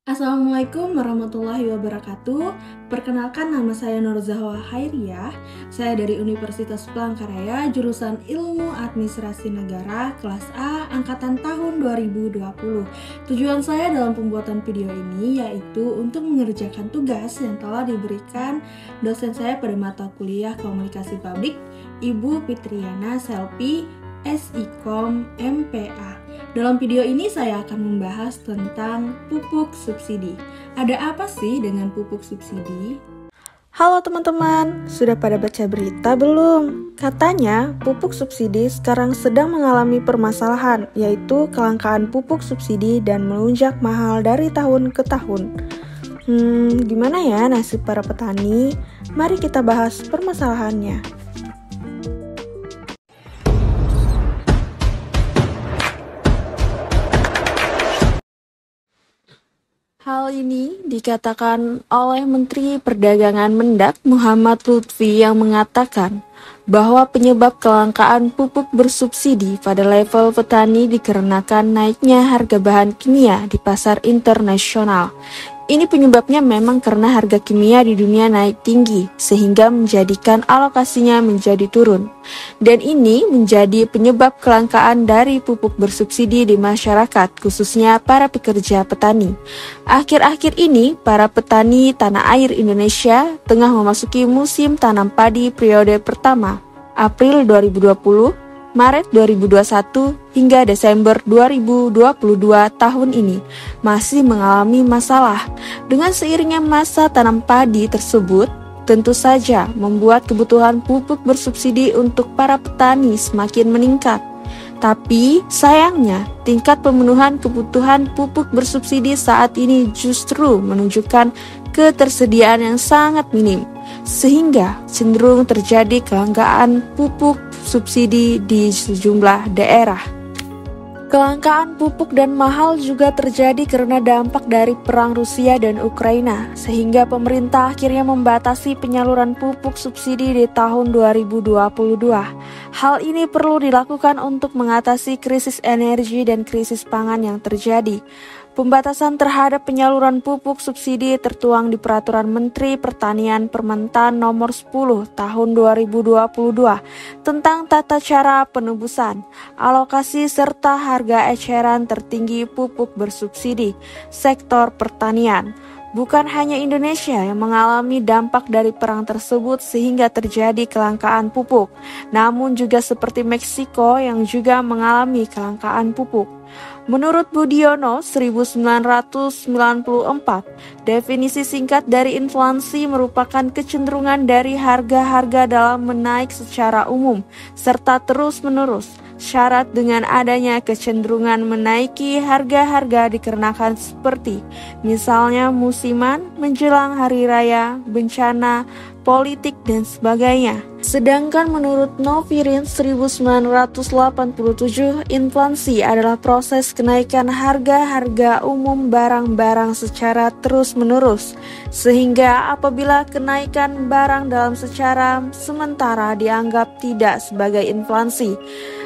Assalamualaikum warahmatullahi wabarakatuh. Perkenalkan, nama saya Nur Zahwa Hairiyah. Saya dari Universitas Palangkaraya, jurusan Ilmu Administrasi Negara, kelas A, angkatan tahun 2020. Tujuan saya dalam pembuatan video ini yaitu untuk mengerjakan tugas yang telah diberikan dosen saya pada mata kuliah Komunikasi Publik, Ibu Fitriana Selpi, SIKOM MPA. Dalam video ini saya akan membahas tentang pupuk subsidi. Ada apa sih dengan pupuk subsidi? Halo teman-teman, sudah pada baca berita belum? Katanya pupuk subsidi sekarang sedang mengalami permasalahan, yaitu kelangkaan pupuk subsidi dan melonjak mahal dari tahun ke tahun. Gimana ya nasib para petani? Mari kita bahas permasalahannya. Hal ini dikatakan oleh Menteri Perdagangan Mendak Muhammad Lutfi yang mengatakan bahwa penyebab kelangkaan pupuk bersubsidi pada level petani dikarenakan naiknya harga bahan kimia di pasar internasional. Ini penyebabnya memang karena harga kimia di dunia naik tinggi, sehingga menjadikan alokasinya menjadi turun. Dan ini menjadi penyebab kelangkaan dari pupuk bersubsidi di masyarakat, khususnya para pekerja petani. Akhir-akhir ini, para petani tanah air Indonesia tengah memasuki musim tanam padi periode pertama, April 2020, Maret 2021 hingga Desember 2022 tahun ini masih mengalami masalah. Dengan seiringnya masa tanam padi tersebut, tentu saja membuat kebutuhan pupuk bersubsidi untuk para petani semakin meningkat. Tapi sayangnya, tingkat pemenuhan kebutuhan pupuk bersubsidi saat ini justru menunjukkan ketersediaan yang sangat minim, sehingga cenderung terjadi kelangkaan pupuk subsidi di sejumlah daerah. Kelangkaan pupuk dan mahal juga terjadi karena dampak dari perang Rusia dan Ukraina, sehingga pemerintah akhirnya membatasi penyaluran pupuk subsidi di tahun 2022. Hal ini perlu dilakukan untuk mengatasi krisis energi dan krisis pangan yang terjadi. Pembatasan terhadap penyaluran pupuk subsidi tertuang di Peraturan Menteri Pertanian Permentan Nomor 10 Tahun 2022 tentang tata cara penebusan, alokasi serta harga eceran tertinggi pupuk bersubsidi sektor pertanian. Bukan hanya Indonesia yang mengalami dampak dari perang tersebut sehingga terjadi kelangkaan pupuk, namun juga seperti Meksiko yang juga mengalami kelangkaan pupuk. Menurut Budiono 1994, definisi singkat dari inflasi merupakan kecenderungan dari harga-harga dalam menaik secara umum serta terus-menerus. Syarat dengan adanya kecenderungan menaiki harga-harga dikarenakan seperti misalnya musiman, menjelang hari raya, bencana, politik, dan sebagainya. Sedangkan menurut Novirin 1987, inflasi adalah proses kenaikan harga-harga umum barang-barang secara terus-menerus, sehingga apabila kenaikan barang dalam secara sementara dianggap tidak sebagai inflasi.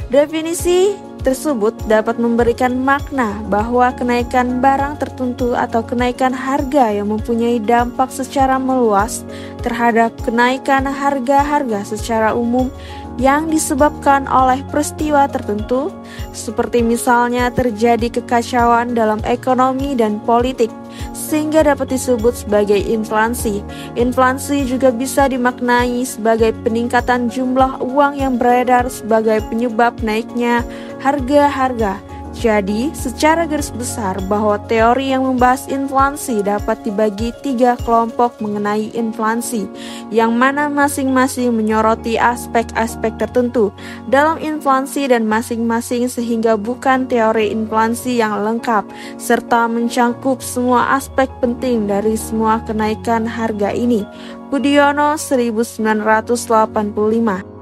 Definisi tersebut dapat memberikan makna bahwa kenaikan barang tertentu atau kenaikan harga yang mempunyai dampak secara meluas terhadap kenaikan harga-harga secara umum yang disebabkan oleh peristiwa tertentu, seperti misalnya terjadi kekacauan dalam ekonomi dan politik, sehingga dapat disebut sebagai inflasi. Inflasi juga bisa dimaknai sebagai peningkatan jumlah uang yang beredar sebagai penyebab naiknya harga-harga. Jadi, secara garis besar bahwa teori yang membahas inflasi dapat dibagi 3 kelompok mengenai inflasi, yang mana masing-masing menyoroti aspek-aspek tertentu dalam inflasi dan masing-masing sehingga bukan teori inflasi yang lengkap, serta mencangkup semua aspek penting dari semua kenaikan harga ini. Budiono 1985.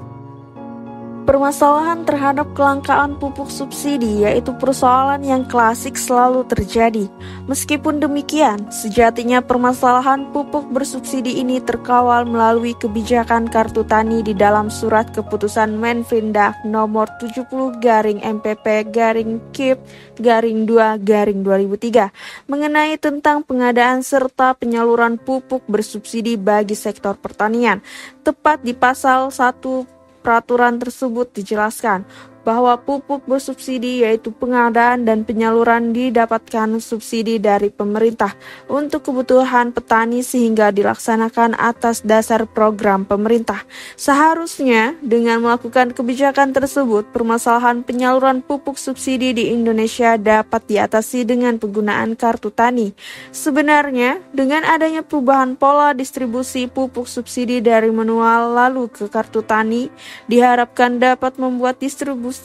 Permasalahan terhadap kelangkaan pupuk subsidi yaitu persoalan yang klasik selalu terjadi. Meskipun demikian, sejatinya permasalahan pupuk bersubsidi ini terkawal melalui kebijakan kartu tani di dalam surat keputusan Menfrindak nomor 70-MPP-KIP-2-2003 mengenai tentang pengadaan serta penyaluran pupuk bersubsidi bagi sektor pertanian. Tepat di pasal 1 peraturan tersebut dijelaskan bahwa pupuk bersubsidi yaitu pengadaan dan penyaluran didapatkan subsidi dari pemerintah untuk kebutuhan petani sehingga dilaksanakan atas dasar program pemerintah. Seharusnya dengan melakukan kebijakan tersebut, permasalahan penyaluran pupuk subsidi di Indonesia dapat diatasi dengan penggunaan kartu tani. Sebenarnya, dengan adanya perubahan pola distribusi pupuk subsidi dari manual lalu ke kartu tani, diharapkan dapat membuat distribusi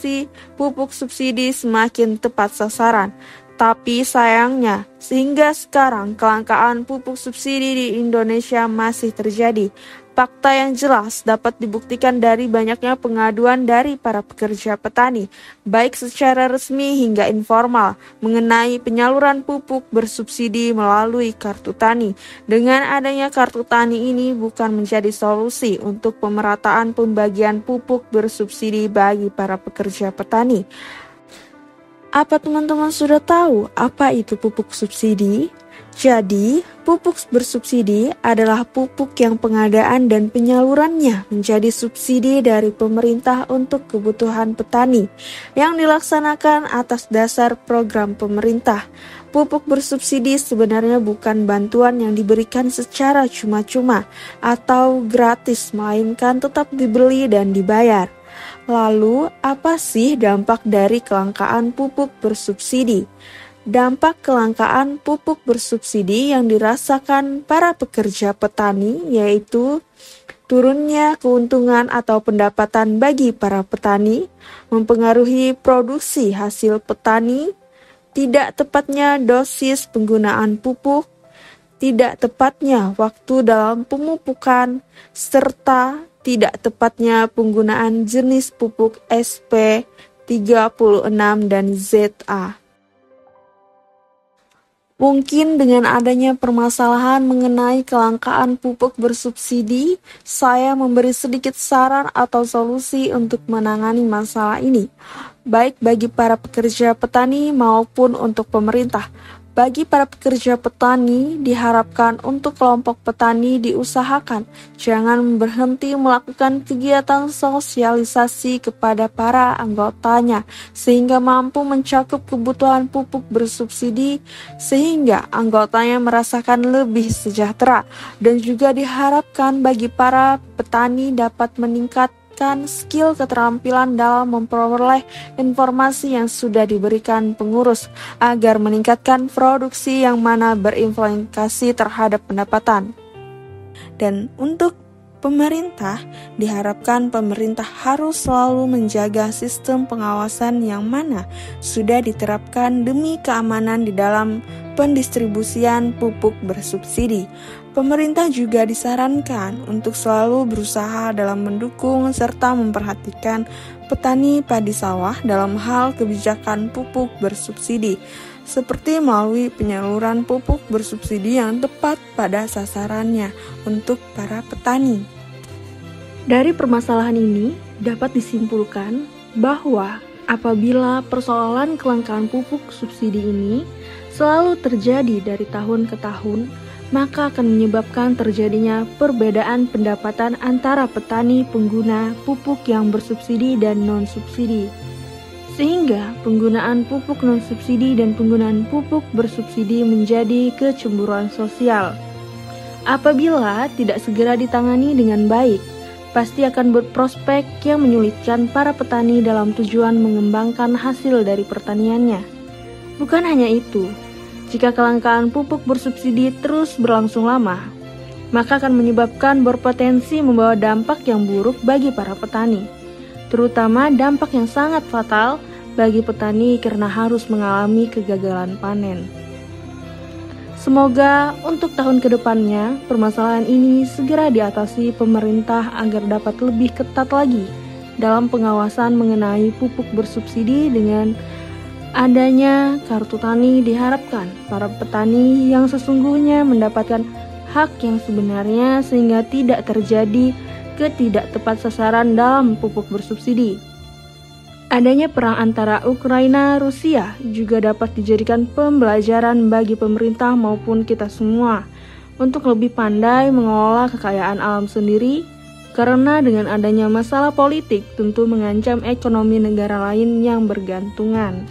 pupuk subsidi semakin tepat sasaran. Tapi sayangnya, sehingga sekarang kelangkaan pupuk subsidi di Indonesia masih terjadi. Fakta yang jelas dapat dibuktikan dari banyaknya pengaduan dari para pekerja petani, baik secara resmi hingga informal, mengenai penyaluran pupuk bersubsidi melalui kartu tani. Dengan adanya kartu tani ini bukan menjadi solusi untuk pemerataan pembagian pupuk bersubsidi bagi para pekerja petani. Apa teman-teman sudah tahu apa itu pupuk subsidi? Jadi, pupuk bersubsidi adalah pupuk yang pengadaan dan penyalurannya menjadi subsidi dari pemerintah untuk kebutuhan petani yang dilaksanakan atas dasar program pemerintah. Pupuk bersubsidi sebenarnya bukan bantuan yang diberikan secara cuma-cuma atau gratis, melainkan tetap dibeli dan dibayar. Lalu, apa sih dampak dari kelangkaan pupuk bersubsidi? Dampak kelangkaan pupuk bersubsidi yang dirasakan para pekerja petani yaitu turunnya keuntungan atau pendapatan bagi para petani, mempengaruhi produksi hasil petani, tidak tepatnya dosis penggunaan pupuk, tidak tepatnya waktu dalam pemupukan, serta tidak tepatnya penggunaan jenis pupuk SP 36 dan ZA. Mungkin dengan adanya permasalahan mengenai kelangkaan pupuk bersubsidi, saya memberi sedikit saran atau solusi untuk menangani masalah ini, baik bagi para pekerja petani maupun untuk pemerintah. Bagi para pekerja petani, diharapkan untuk kelompok petani diusahakan jangan berhenti melakukan kegiatan sosialisasi kepada para anggotanya sehingga mampu mencakup kebutuhan pupuk bersubsidi sehingga anggotanya merasakan lebih sejahtera, dan juga diharapkan bagi para petani dapat meningkatkan skill keterampilan dalam memperoleh informasi yang sudah diberikan pengurus agar meningkatkan produksi yang mana berimplikasi terhadap pendapatan. Dan untuk pemerintah, diharapkan pemerintah harus selalu menjaga sistem pengawasan yang mana sudah diterapkan demi keamanan di dalam pendistribusian pupuk bersubsidi. Pemerintah juga disarankan untuk selalu berusaha dalam mendukung serta memperhatikan petani padi sawah dalam hal kebijakan pupuk bersubsidi, seperti melalui penyaluran pupuk bersubsidi yang tepat pada sasarannya untuk para petani. Dari permasalahan ini dapat disimpulkan bahwa apabila persoalan kelangkaan pupuk subsidi ini selalu terjadi dari tahun ke tahun, maka akan menyebabkan terjadinya perbedaan pendapatan antara petani pengguna pupuk yang bersubsidi dan non-subsidi. Sehingga penggunaan pupuk non-subsidi dan penggunaan pupuk bersubsidi menjadi kecemburuan sosial. Apabila tidak segera ditangani dengan baik, pasti akan berprospek yang menyulitkan para petani dalam tujuan mengembangkan hasil dari pertaniannya. Bukan hanya itu, jika kelangkaan pupuk bersubsidi terus berlangsung lama, maka akan menyebabkan berpotensi membawa dampak yang buruk bagi para petani, terutama dampak yang sangat fatal bagi petani karena harus mengalami kegagalan panen. Semoga untuk tahun kedepannya permasalahan ini segera diatasi pemerintah agar dapat lebih ketat lagi dalam pengawasan mengenai pupuk bersubsidi. Dengan adanya kartu tani diharapkan para petani yang sesungguhnya mendapatkan hak yang sebenarnya sehingga tidak terjadi ketidaktepat sasaran dalam pupuk bersubsidi. Adanya perang antara Ukraina-Rusia juga dapat dijadikan pembelajaran bagi pemerintah maupun kita semua untuk lebih pandai mengelola kekayaan alam sendiri, karena dengan adanya masalah politik tentu mengancam ekonomi negara lain yang bergantungan.